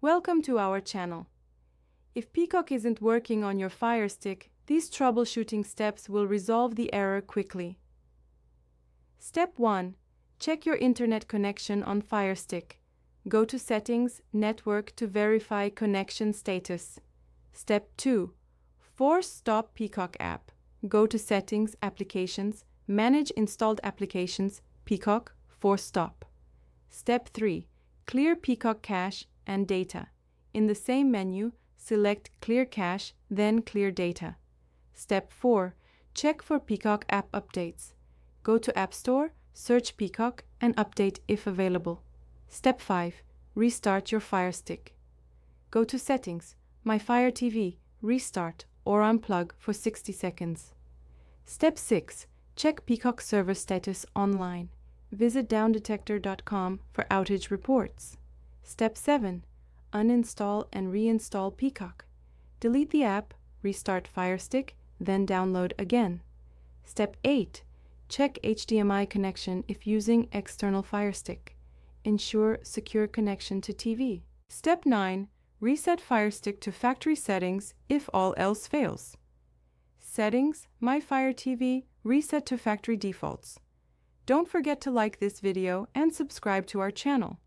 Welcome to our channel. If Peacock isn't working on your Firestick, these troubleshooting steps will resolve the error quickly. Step 1. Check your internet connection on Firestick. Go to Settings, Network to verify connection status. Step 2. Force Stop Peacock app. Go to Settings, Applications, Manage Installed Applications, Peacock, Force Stop. Step 3. Clear Peacock cache and data. In the same menu, select Clear Cache, then Clear Data. Step 4. Check for Peacock app updates. Go to App Store, search Peacock, and update if available. Step 5. Restart your Firestick. Go to Settings, My Fire TV, Restart or Unplug for 60 seconds. Step 6. Check Peacock server status online. Visit downdetector.com for outage reports. Step 7. Uninstall and reinstall Peacock. Delete the app, restart Firestick, then download again. Step 8. Check HDMI connection if using external Firestick. Ensure secure connection to TV. Step 9. Reset Firestick to factory settings if all else fails. Settings, My Fire TV, reset to factory defaults. Don't forget to like this video and subscribe to our channel.